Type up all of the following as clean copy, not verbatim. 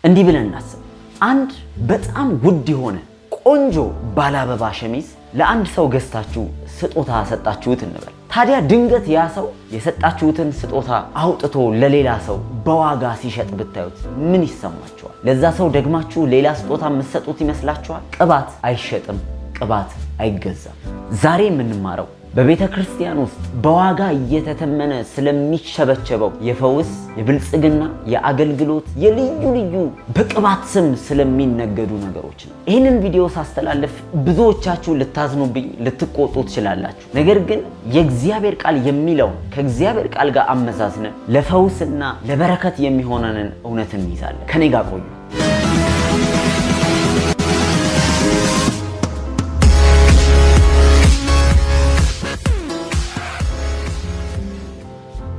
እንዲህ ብለን እናስብ። አንድ በጣም ውድ የሆነ ቆንጆ ባለአበባ ሸሚዝ ለአንድ ሰው ገዝታችሁ ስጦታ ሰጣችሁት እንበል። ታዲያ ድንገት ያ ሰው የሰጣችሁትን ስጦታ አውጥቶ ለሌላ ሰው በዋጋ ሲሸጥ ብታዩት ምን ይሰማችኋል? ለዛ ሰው ደግማችሁ ሌላ ስጦታ የምትሰጡት ይመስላችኋል? ቅባት አይሸጥም፣ ቅባት አይገዛም። ዛሬ የምንማረው በቤተ ክርስቲያን ውስጥ በዋጋ እየተተመነ ስለሚሸበቸበው የፈውስ፣ የብልጽግና፣ የአገልግሎት፣ የልዩ ልዩ በቅባት ስም ስለሚነገዱ ነገሮች ነው። ይህንን ቪዲዮ ሳስተላልፍ ብዙዎቻችሁ ልታዝኑብኝ፣ ልትቆጡ ትችላላችሁ። ነገር ግን የእግዚአብሔር ቃል የሚለውን ከእግዚአብሔር ቃል ጋር አመዛዝነን ለፈውስና ለበረከት የሚሆነንን እውነት እንይዛለን። ከኔ ጋር ቆዩ።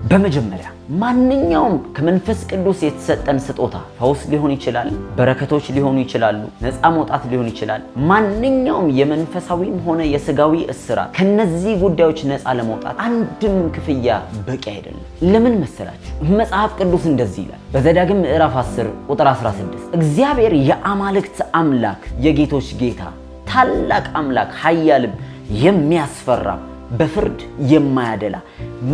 በመጀመሪያ ማንኛውም ከመንፈስ ቅዱስ የተሰጠን ስጦታ ፈውስ ሊሆን ይችላል፣ በረከቶች ሊሆኑ ይችላሉ፣ ነፃ መውጣት ሊሆን ይችላል። ማንኛውም የመንፈሳዊም ሆነ የስጋዊ እስራት ከነዚህ ጉዳዮች ነፃ ለመውጣት አንድም ክፍያ በቂ አይደለም። ለምን መሰላችሁ? መጽሐፍ ቅዱስ እንደዚህ ይላል በዘዳግም ምዕራፍ 10 ቁጥር 16 እግዚአብሔር የአማልክት አምላክ የጌቶች ጌታ ታላቅ አምላክ ኃያልም የሚያስፈራ በፍርድ የማያደላ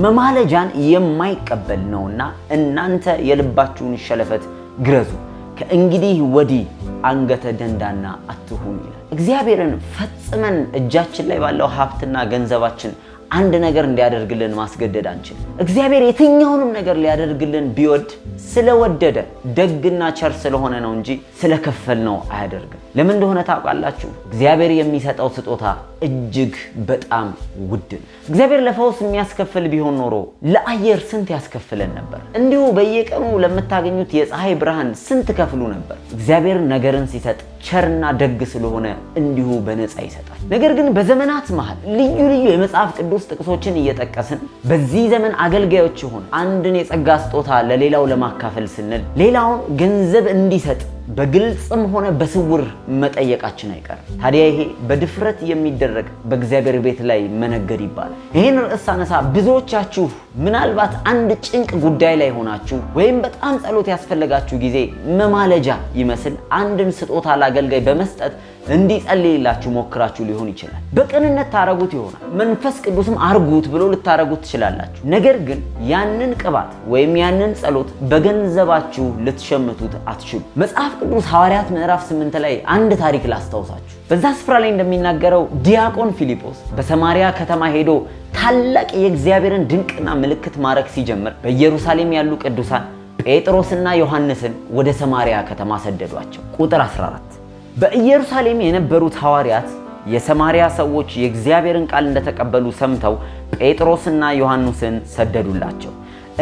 መማለጃን የማይቀበል ነውና እናንተ የልባችሁን ሸለፈት ግረዙ፣ ከእንግዲህ ወዲህ አንገተ ደንዳና አትሁኑ ይላል። እግዚአብሔርን ፈጽመን እጃችን ላይ ባለው ሀብትና ገንዘባችን አንድ ነገር እንዲያደርግልን ማስገደድ አንችል። እግዚአብሔር የትኛውንም ነገር ሊያደርግልን ቢወድ ስለወደደ ደግና ቸር ስለሆነ ነው እንጂ ስለከፈልነው አያደርግም። ለምን እንደሆነ ታውቃላችሁ? እግዚአብሔር የሚሰጠው ስጦታ እጅግ በጣም ውድ ነው። እግዚአብሔር ለፈውስ የሚያስከፍል ቢሆን ኖሮ ለአየር ስንት ያስከፍለን ነበር? እንዲሁ በየቀኑ ለምታገኙት የፀሐይ ብርሃን ስንት ከፍሉ ነበር? እግዚአብሔር ነገርን ሲሰጥ ቸርና ደግ ስለሆነ እንዲሁ በነፃ ይሰጣል። ነገር ግን በዘመናት መሃል ልዩ ልዩ የመጽሐፍ ቅዱስ ጥቅሶችን እየጠቀስን በዚህ ዘመን አገልጋዮች ሆነ አንድን የጸጋ ስጦታ ለሌላው ለማካፈል ስንል ሌላውን ገንዘብ እንዲሰጥ በግልጽም ሆነ በስውር መጠየቃችን አይቀርም። ታዲያ ይሄ በድፍረት የሚደረግ በእግዚአብሔር ቤት ላይ መነገድ ይባላል። ይህን ርዕስ ሳነሳ ብዙዎቻችሁ ምናልባት አንድ ጭንቅ ጉዳይ ላይ ሆናችሁ ወይም በጣም ጸሎት ያስፈልጋችሁ ጊዜ መማለጃ ይመስል አንድን ስጦታ ለአገልጋይ በመስጠት እንዲጸልይላችሁ ሞክራችሁ ሊሆን ይችላል። በቅንነት ታረጉት ይሆናል። መንፈስ ቅዱስም አርጉት ብሎ ልታረጉት ትችላላችሁ። ነገር ግን ያንን ቅባት ወይም ያንን ጸሎት በገንዘባችሁ ልትሸምቱት አትችሉ። መጽሐፍ ቅዱስ ሐዋርያት ምዕራፍ 8 ላይ አንድ ታሪክ ላስታውሳችሁ። በዛ ስፍራ ላይ እንደሚናገረው ዲያቆን ፊልጶስ በሰማሪያ ከተማ ሄዶ ታላቅ የእግዚአብሔርን ድንቅና ምልክት ማድረግ ሲጀምር በኢየሩሳሌም ያሉ ቅዱሳን ጴጥሮስና ዮሐንስን ወደ ሰማሪያ ከተማ ሰደዷቸው። ቁጥር 14 በኢየሩሳሌም የነበሩት ሐዋርያት የሰማሪያ ሰዎች የእግዚአብሔርን ቃል እንደተቀበሉ ሰምተው ጴጥሮስና ዮሐንስን ሰደዱላቸው።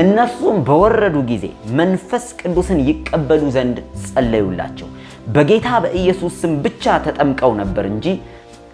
እነርሱም በወረዱ ጊዜ መንፈስ ቅዱስን ይቀበሉ ዘንድ ጸለዩላቸው። በጌታ በኢየሱስ ስም ብቻ ተጠምቀው ነበር እንጂ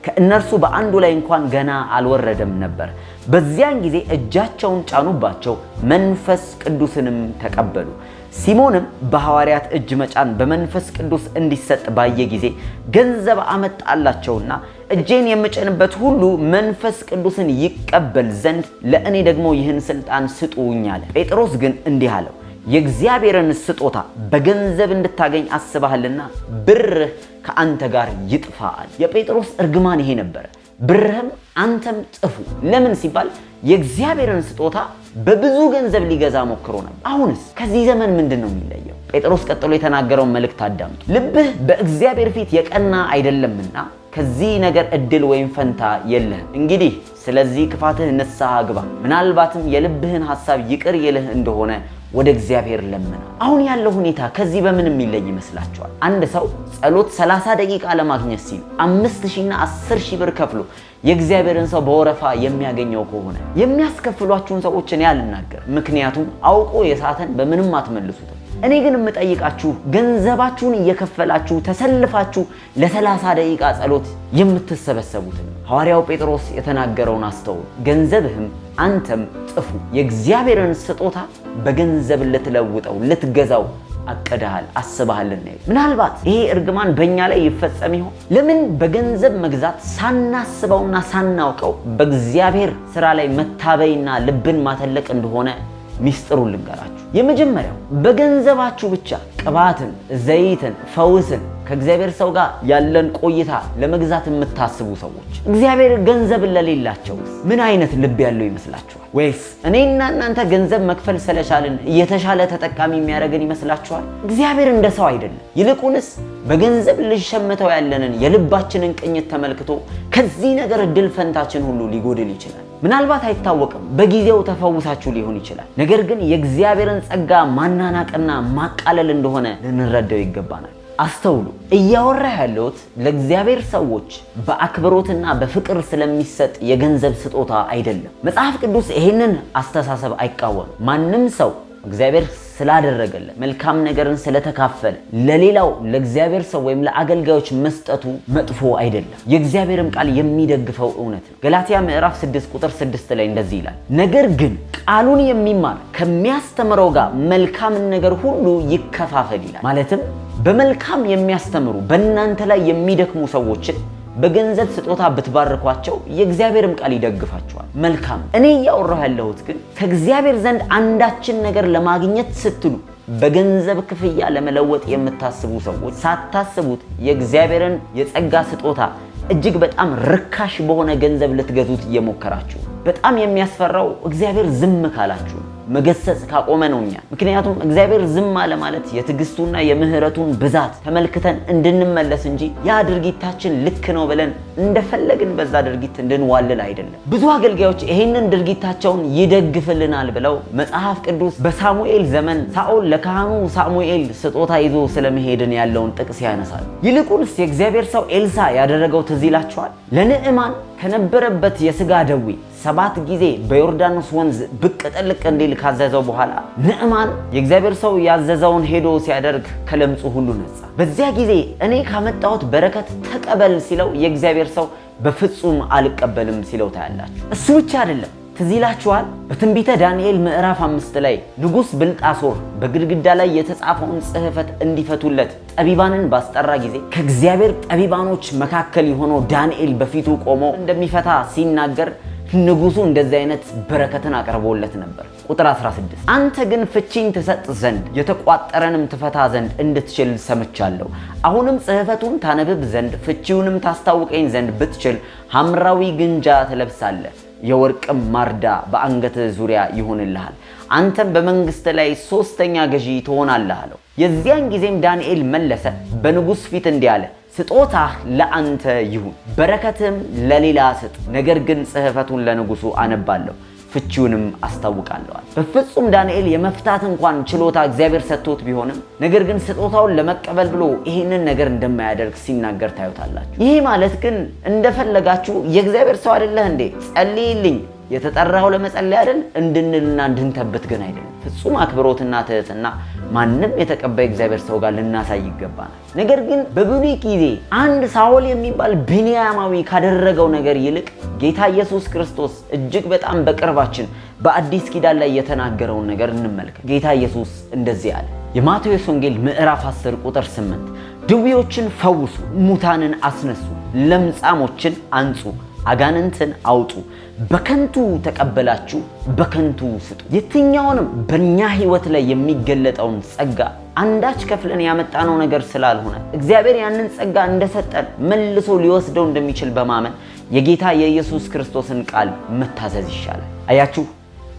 ከእነርሱ በአንዱ ላይ እንኳን ገና አልወረደም ነበር። በዚያን ጊዜ እጃቸውን ጫኑባቸው፣ መንፈስ ቅዱስንም ተቀበሉ። ሲሞንም በሐዋርያት እጅ መጫን በመንፈስ ቅዱስ እንዲሰጥ ባየ ጊዜ ገንዘብ አመጣላቸውና እጄን የምጭንበት ሁሉ መንፈስ ቅዱስን ይቀበል ዘንድ ለእኔ ደግሞ ይህን ስልጣን ስጡኝ አለ። ጴጥሮስ ግን እንዲህ አለው፣ የእግዚአብሔርን ስጦታ በገንዘብ እንድታገኝ አስበሃልና ብርህ ከአንተ ጋር ይጥፋ አለ። የጴጥሮስ እርግማን ይሄ ነበረ። ብርህም አንተም ጥፉ። ለምን ሲባል የእግዚአብሔርን ስጦታ በብዙ ገንዘብ ሊገዛ ሞክሮ ነበር። አሁንስ ከዚህ ዘመን ምንድን ነው የሚለየው? ጴጥሮስ ቀጥሎ የተናገረውን መልእክት አዳምጡ። ልብህ በእግዚአብሔር ፊት የቀና አይደለምና ከዚህ ነገር እድል ወይም ፈንታ የለህም። እንግዲህ ስለዚህ ክፋትህ ንስሐ ግባ፣ ምናልባትም የልብህን ሐሳብ ይቅር ይልህ እንደሆነ ወደ እግዚአብሔር ለምና። አሁን ያለው ሁኔታ ከዚህ በምን የሚለይ ይመስላችኋል? አንድ ሰው ጸሎት 30 ደቂቃ ለማግኘት ሲል 5000 እና 10000 ብር ከፍሎ የእግዚአብሔርን ሰው በወረፋ የሚያገኘው ከሆነ የሚያስከፍሏችሁን ሰዎች እኔ አልናገር፣ ምክንያቱም አውቆ የሳተን በምንም አትመልሱትም። እኔ ግን የምጠይቃችሁ ገንዘባችሁን እየከፈላችሁ ተሰልፋችሁ ለ30 ደቂቃ ጸሎት የምትሰበሰቡትን ሐዋርያው ጴጥሮስ የተናገረውን አስተውሉ። ገንዘብህም አንተም ጥፉ። የእግዚአብሔርን ስጦታ በገንዘብ ልትለውጠው ልትገዛው አቀዳሃል አስበሃልና። ምናልባት ይሄ እርግማን በእኛ ላይ ይፈጸም ይሆን? ለምን በገንዘብ መግዛት ሳናስበውና ሳናውቀው በእግዚአብሔር ስራ ላይ መታበይና ልብን ማተለቅ እንደሆነ ሚስጥሩን ልንገራችሁ። የመጀመሪያው በገንዘባችሁ ብቻ ቅባትን፣ ዘይትን፣ ፈውስን ከእግዚአብሔር ሰው ጋር ያለን ቆይታ ለመግዛት የምታስቡ ሰዎች እግዚአብሔር ገንዘብ ለሌላቸው ምን አይነት ልብ ያለው ይመስላችኋል? ወይስ እኔና እናንተ ገንዘብ መክፈል ስለቻልን የተሻለ ተጠቃሚ የሚያደርገን ይመስላችኋል? እግዚአብሔር እንደ ሰው አይደለም። ይልቁንስ በገንዘብ ልሸምተው ያለንን የልባችንን ቅኝት ተመልክቶ ከዚህ ነገር እድል ፈንታችን ሁሉ ሊጎድል ይችላል። ምናልባት አይታወቅም፣ በጊዜው ተፈውሳችሁ ሊሆን ይችላል። ነገር ግን የእግዚአብሔርን ጸጋ ማናናቅና ማቃለል እንደሆነ ልንረዳው ይገባናል። አስተውሉ። እያወራ ያለሁት ለእግዚአብሔር ሰዎች በአክብሮትና በፍቅር ስለሚሰጥ የገንዘብ ስጦታ አይደለም። መጽሐፍ ቅዱስ ይሄንን አስተሳሰብ አይቃወምም። ማንም ሰው እግዚአብሔር ስላደረገለት መልካም ነገርን ስለተካፈለ ለሌላው ለእግዚአብሔር ሰው ወይም ለአገልጋዮች መስጠቱ መጥፎ አይደለም። የእግዚአብሔርም ቃል የሚደግፈው እውነት ነው። ገላትያ ምዕራፍ 6 ቁጥር 6 ላይ እንደዚህ ይላል፣ ነገር ግን ቃሉን የሚማር ከሚያስተምረው ጋር መልካምን ነገር ሁሉ ይከፋፈል ይላል። ማለትም በመልካም የሚያስተምሩ በእናንተ ላይ የሚደክሙ ሰዎችን በገንዘብ ስጦታ ብትባርኳቸው የእግዚአብሔርም ቃል ይደግፋቸዋል። መልካም። እኔ እያወራሁ ያለሁት ግን ከእግዚአብሔር ዘንድ አንዳችን ነገር ለማግኘት ስትሉ በገንዘብ ክፍያ ለመለወጥ የምታስቡ ሰዎች ሳታስቡት የእግዚአብሔርን የጸጋ ስጦታ እጅግ በጣም ርካሽ በሆነ ገንዘብ ልትገዙት እየሞከራችሁ። በጣም የሚያስፈራው እግዚአብሔር ዝም ካላችሁ መገሰጽ ካቆመ ነው። ምክንያቱም እግዚአብሔር ዝም አለ ማለት የትዕግስቱና የምህረቱን ብዛት ተመልክተን እንድንመለስ እንጂ ያ ድርጊታችን ልክ ነው ብለን እንደፈለግን በዛ ድርጊት እንድንዋልል አይደለም። ብዙ አገልጋዮች ይሄንን ድርጊታቸውን ይደግፍልናል ብለው መጽሐፍ ቅዱስ በሳሙኤል ዘመን ሳኦል ለካህኑ ሳሙኤል ስጦታ ይዞ ስለመሄድን ያለውን ጥቅስ ያነሳል። ይልቁንስ የእግዚአብሔር ሰው ኤልሳ ያደረገው ትዝ ይላችኋል። ለንዕማን ከነበረበት የሥጋ ደዌ 7 ጊዜ በዮርዳኖስ ወንዝ ብቅ ጥልቅ እንዲል ካዘዘው በኋላ ንዕማን የእግዚአብሔር ሰው ያዘዘውን ሄዶ ሲያደርግ ከለምጹ ሁሉ ነጻ። በዚያ ጊዜ እኔ ካመጣሁት በረከት ተቀበል ሲለው የእግዚአብሔር ሰው በፍጹም አልቀበልም ሲለው ታያላችሁ። እሱ ብቻ አይደለም። ትዝ ይላችኋል በትንቢተ ዳንኤል ምዕራፍ 5 ላይ ንጉሥ ብልጣሶር በግድግዳ ላይ የተጻፈውን ጽሕፈት እንዲፈቱለት ጠቢባንን ባስጠራ ጊዜ ከእግዚአብሔር ጠቢባኖች መካከል የሆነው ዳንኤል በፊቱ ቆሞ እንደሚፈታ ሲናገር ንጉሱ እንደዚህ አይነት በረከትን አቀርቦለት ነበር። ቁጥር 16 አንተ ግን ፍቺን ትሰጥ ዘንድ የተቋጠረንም ትፈታ ዘንድ እንድትችል ሰምቻለሁ። አሁንም ጽሕፈቱን ታነብብ ዘንድ ፍቺውንም ታስታውቀኝ ዘንድ ብትችል ሐምራዊ ግንጃ ትለብሳለህ፣ የወርቅም ማርዳ በአንገትህ ዙሪያ ይሆንልሃል፣ አንተም በመንግስት ላይ 3ኛ ገዢ ትሆናለህ አለው። የዚያን ጊዜም ዳንኤል መለሰ በንጉሥ ፊት እንዲህ አለ፣ ስጦታህ ለአንተ ይሁን፣ በረከትም ለሌላ ስጥ። ነገር ግን ጽሕፈቱን ለንጉሱ አነባለሁ፣ ፍቺውንም አስታውቃለዋል። በፍጹም ዳንኤል የመፍታት እንኳን ችሎታ እግዚአብሔር ሰጥቶት ቢሆንም ነገር ግን ስጦታውን ለመቀበል ብሎ ይህንን ነገር እንደማያደርግ ሲናገር ታዩታላችሁ። ይህ ማለት ግን እንደፈለጋችሁ የእግዚአብሔር ሰው አይደለህ እንዴ ጸልይልኝ የተጠራው ለመጸለይ አይደል እንድንልና እንድንተብት ግን አይደለም። ፍጹም አክብሮትና ትህትና ማንም የተቀበለ እግዚአብሔር ሰው ጋር ልናሳይ ይገባናል። ነገር ግን በብሉይ ጊዜ አንድ ሳኦል የሚባል ቢንያማዊ ካደረገው ነገር ይልቅ ጌታ ኢየሱስ ክርስቶስ እጅግ በጣም በቅርባችን በአዲስ ኪዳን ላይ የተናገረውን ነገር እንመልከት። ጌታ ኢየሱስ እንደዚህ አለ። የማቴዎስ ወንጌል ምዕራፍ 10 ቁጥር 8 ድውዮችን ፈውሱ፣ ሙታንን አስነሱ፣ ለምጻሞችን አንጹ፣ አጋንንትን አውጡ፣ በከንቱ ተቀበላችሁ በከንቱ ስጡ። የትኛውንም በእኛ ህይወት ላይ የሚገለጠውን ጸጋ አንዳች ከፍለን ያመጣነው ነገር ስላልሆነ እግዚአብሔር ያንን ጸጋ እንደሰጠን መልሶ ሊወስደው እንደሚችል በማመን የጌታ የኢየሱስ ክርስቶስን ቃል መታዘዝ ይሻላል። አያችሁ፣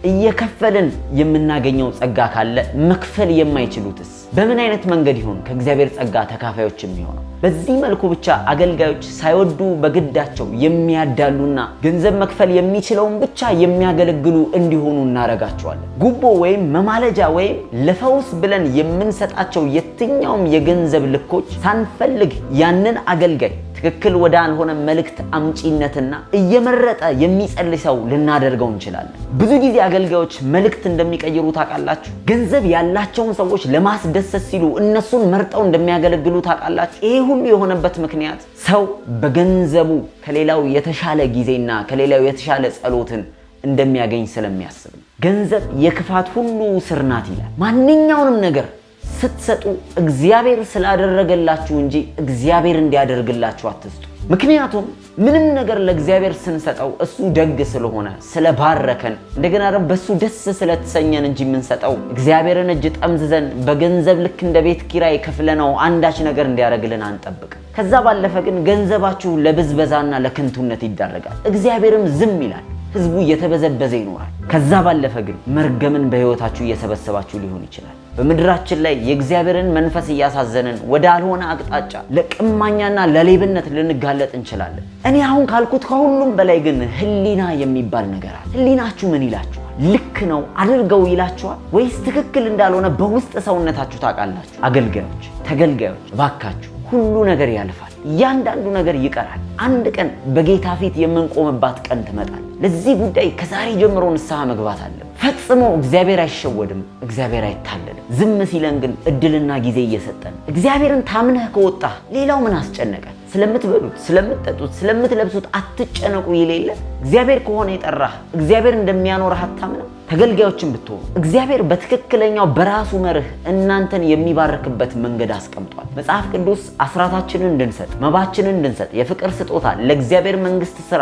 እየከፈልን የምናገኘው ጸጋ ካለ መክፈል የማይችሉትስ በምን አይነት መንገድ ይሆን ከእግዚአብሔር ጸጋ ተካፋዮች የሚሆነው? በዚህ መልኩ ብቻ አገልጋዮች ሳይወዱ በግዳቸው የሚያዳሉና ገንዘብ መክፈል የሚችለውን ብቻ የሚያገለግሉ እንዲሆኑ እናረጋቸዋለን። ጉቦ ወይም መማለጃ ወይም ለፈውስ ብለን የምንሰጣቸው የትኛውም የገንዘብ ልኮች ሳንፈልግ ያንን አገልጋይ ትክክል ወዳልሆነ መልእክት አምጪነትና እየመረጠ የሚጸልይ ሰው ልናደርገው እንችላለን። ብዙ ጊዜ አገልጋዮች መልእክት እንደሚቀይሩ ታውቃላችሁ። ገንዘብ ያላቸውን ሰዎች ለማስደሰት ሲሉ እነሱን መርጠው እንደሚያገለግሉ ታውቃላችሁ። ይሄ ሁሉ የሆነበት ምክንያት ሰው በገንዘቡ ከሌላው የተሻለ ጊዜና ከሌላው የተሻለ ጸሎትን እንደሚያገኝ ስለሚያስብ ነው። ገንዘብ የክፋት ሁሉ ስር ናት ይላል። ማንኛውንም ነገር ስትሰጡ እግዚአብሔር ስላደረገላችሁ እንጂ እግዚአብሔር እንዲያደርግላችሁ አትስጡ። ምክንያቱም ምንም ነገር ለእግዚአብሔር ስንሰጠው እሱ ደግ ስለሆነ ስለባረከን እንደገና ደግሞ በሱ ደስ ስለተሰኘን እንጂ የምንሰጠው እግዚአብሔርን እጅ ጠምዝዘን በገንዘብ ልክ እንደ ቤት ኪራይ ከፍለነው አንዳች ነገር እንዲያደርግልን አንጠብቅ። ከዛ ባለፈ ግን ገንዘባችሁ ለብዝበዛና ለከንቱነት ይዳረጋል፣ እግዚአብሔርም ዝም ይላል፣ ህዝቡ እየተበዘበዘ ይኖራል። ከዛ ባለፈ ግን መርገምን በህይወታችሁ እየሰበሰባችሁ ሊሆን ይችላል። በምድራችን ላይ የእግዚአብሔርን መንፈስ እያሳዘንን ወደ አልሆነ አቅጣጫ ለቅማኛና ለሌብነት ልንጋለጥ እንችላለን። እኔ አሁን ካልኩት ከሁሉም በላይ ግን ህሊና የሚባል ነገር አለ። ህሊናችሁ ምን ይላችኋል? ልክ ነው አድርገው ይላችኋል ወይስ ትክክል እንዳልሆነ በውስጥ ሰውነታችሁ ታውቃላችሁ? አገልጋዮች፣ ተገልጋዮች ባካችሁ፣ ሁሉ ነገር ያልፋል፣ እያንዳንዱ ነገር ይቀራል። አንድ ቀን በጌታ ፊት የምንቆምባት ቀን ትመጣል። ለዚህ ጉዳይ ከዛሬ ጀምሮ ንስሐ መግባት አለ። ፈጽሞ እግዚአብሔር አይሸወድም፣ እግዚአብሔር አይታለልም። ዝም ሲለን ግን እድልና ጊዜ እየሰጠን እግዚአብሔርን ታምነህ ከወጣህ ሌላው ምን አስጨነቀ? ስለምትበሉት፣ ስለምትጠጡት፣ ስለምትለብሱት አትጨነቁ ይሌለ እግዚአብሔር ከሆነ የጠራህ እግዚአብሔር እንደሚያኖርህ አታምነው? ተገልጋዮችን ብትሆኑ እግዚአብሔር በትክክለኛው በራሱ መርህ እናንተን የሚባርክበት መንገድ አስቀምጧል። መጽሐፍ ቅዱስ አስራታችንን እንድንሰጥ፣ መባችንን እንድንሰጥ፣ የፍቅር ስጦታ ለእግዚአብሔር መንግስት ስራ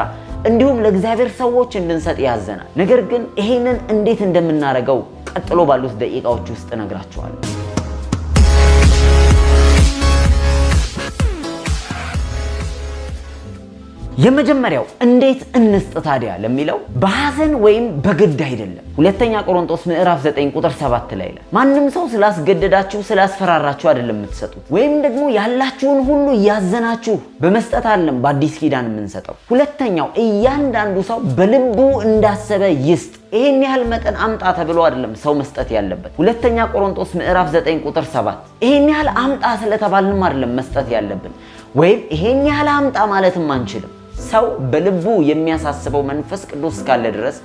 እንዲሁም ለእግዚአብሔር ሰዎች እንድንሰጥ ያዘናል። ነገር ግን ይሄንን እንዴት እንደምናደርገው ቀጥሎ ባሉት ደቂቃዎች ውስጥ እነግራችኋለሁ። የመጀመሪያው እንዴት እንስጥ ታዲያ ለሚለው በሐዘን ወይም በግድ አይደለም። ሁለተኛ ቆሮንቶስ ምዕራፍ 9 ቁጥር 7 ላይ ማንም ሰው ስላስገደዳችሁ ስላስፈራራችሁ አይደለም የምትሰጡት፣ ወይም ደግሞ ያላችሁን ሁሉ እያዘናችሁ በመስጠት አይደለም በአዲስ ኪዳን የምንሰጠው። ሁለተኛው እያንዳንዱ ሰው በልቡ እንዳሰበ ይስጥ። ይሄን ያህል መጠን አምጣ ተብሎ አይደለም ሰው መስጠት ያለበት። ሁለተኛ ቆሮንቶስ ምዕራፍ 9 ቁጥር 7 ይሄን ያህል አምጣ ስለተባልንም አይደለም መስጠት ያለብን፣ ወይም ይሄን ያህል አምጣ ማለትም አንችልም። ሰው በልቡ የሚያሳስበው መንፈስ ቅዱስ ካለ ድረስ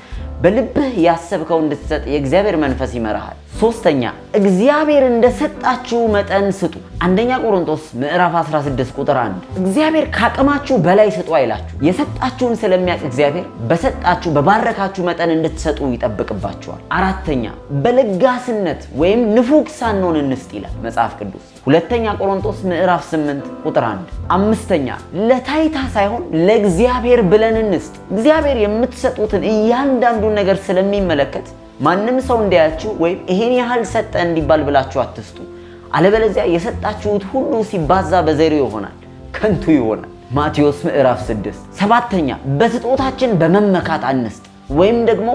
በልብህ ያሰብከው እንድትሰጥ የእግዚአብሔር መንፈስ ይመራሃል። ሶስተኛ እግዚአብሔር እንደሰጣችሁ መጠን ስጡ። አንደኛ ቆሮንቶስ ምዕራፍ 16 ቁጥር 1 እግዚአብሔር ካቅማችሁ በላይ ስጡ አይላችሁ። የሰጣችሁን ስለሚያውቅ እግዚአብሔር በሰጣችሁ በባረካችሁ መጠን እንድትሰጡ ይጠብቅባችኋል። አራተኛ በለጋስነት ወይም ንፉግ ሳንሆን እንስጥ ይላል መጽሐፍ ቅዱስ ሁለተኛ ቆሮንቶስ ምዕራፍ 8 ቁጥር 1። አምስተኛ ለታይታ ሳይሆን ለእግዚአብሔር ብለን እንስጥ። እግዚአብሔር የምትሰጡትን እያንዳንዱን ነገር ስለሚመለከት ማንም ሰው እንዲያያችሁ ወይም ይሄን ያህል ሰጠ እንዲባል ብላችሁ አትስጡ። አለበለዚያ የሰጣችሁት ሁሉ ሲባዛ በዜሮ ይሆናል፣ ከንቱ ይሆናል። ማቴዎስ ምዕራፍ 6። ሰባተኛ በስጦታችን በመመካት አንስጥ፣ ወይም ደግሞ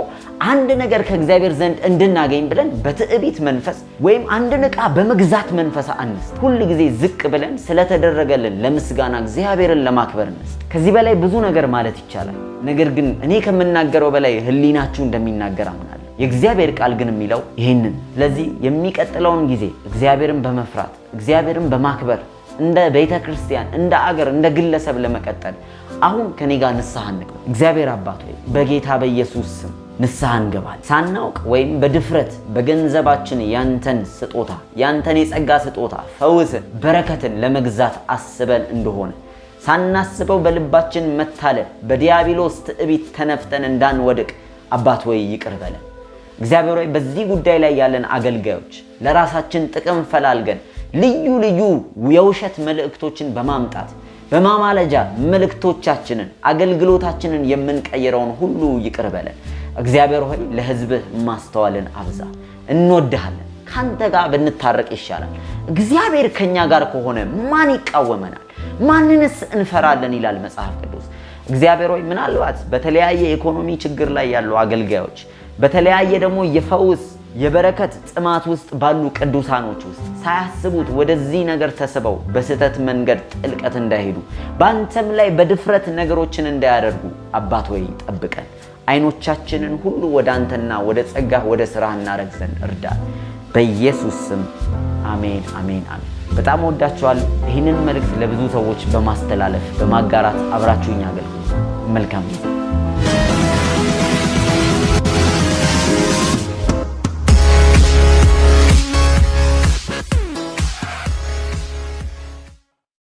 አንድ ነገር ከእግዚአብሔር ዘንድ እንድናገኝ ብለን በትዕቢት መንፈስ ወይም አንድን ዕቃ በመግዛት መንፈስ አንስጥ። ሁል ጊዜ ዝቅ ብለን ስለተደረገልን ለምስጋና እግዚአብሔርን ለማክበር እንስጥ። ከዚህ በላይ ብዙ ነገር ማለት ይቻላል። ነገር ግን እኔ ከምናገረው በላይ ህሊናችሁ እንደሚናገር አምናለሁ። የእግዚአብሔር ቃል ግን የሚለው ይሄንን። ስለዚህ የሚቀጥለውን ጊዜ እግዚአብሔርን በመፍራት እግዚአብሔርን በማክበር እንደ ቤተ ክርስቲያን፣ እንደ አገር፣ እንደ ግለሰብ ለመቀጠል አሁን ከኔ ጋር ንስሐ እንግባ። እግዚአብሔር አባት ሆይ በጌታ በኢየሱስ ስም ንስሐ እንገባለን። ሳናውቅ ወይም በድፍረት በገንዘባችን ያንተን ስጦታ ያንተን የጸጋ ስጦታ ፈውስን፣ በረከትን ለመግዛት አስበን እንደሆነ ሳናስበው በልባችን መታለል በዲያብሎስ ትዕቢት ተነፍተን እንዳንወድቅ አባት ሆይ ይቅር በለን። እግዚአብሔር ሆይ በዚህ ጉዳይ ላይ ያለን አገልጋዮች ለራሳችን ጥቅም ፈላልገን ልዩ ልዩ የውሸት መልእክቶችን በማምጣት በማማለጃ መልእክቶቻችንን አገልግሎታችንን የምንቀይረውን ሁሉ ይቅር በለን። እግዚአብሔር ሆይ ለሕዝብህ ማስተዋልን አብዛ። እንወድሃለን። ካንተ ጋር ብንታረቅ ይሻላል። እግዚአብሔር ከኛ ጋር ከሆነ ማን ይቃወመናል? ማንንስ እንፈራለን ይላል መጽሐፍ ቅዱስ። እግዚአብሔር ሆይ ምናልባት በተለያየ ኢኮኖሚ ችግር ላይ ያሉ አገልጋዮች በተለያየ ደግሞ የፈውስ የበረከት ጥማት ውስጥ ባሉ ቅዱሳኖች ውስጥ ሳያስቡት ወደዚህ ነገር ተስበው በስህተት መንገድ ጥልቀት እንዳይሄዱ በአንተም ላይ በድፍረት ነገሮችን እንዳያደርጉ አባት ሆይ ጠብቀን። አይኖቻችንን ሁሉ ወደ አንተና ወደ ጸጋህ ወደ ስራህ እናረግ ዘንድ እርዳን። በኢየሱስ ስም አሜን፣ አሜን፣ አሜን። በጣም ወዳችኋለሁ። ይህንን መልእክት ለብዙ ሰዎች በማስተላለፍ በማጋራት አብራችሁኝ አገልግሉ። መልካም ጊዜ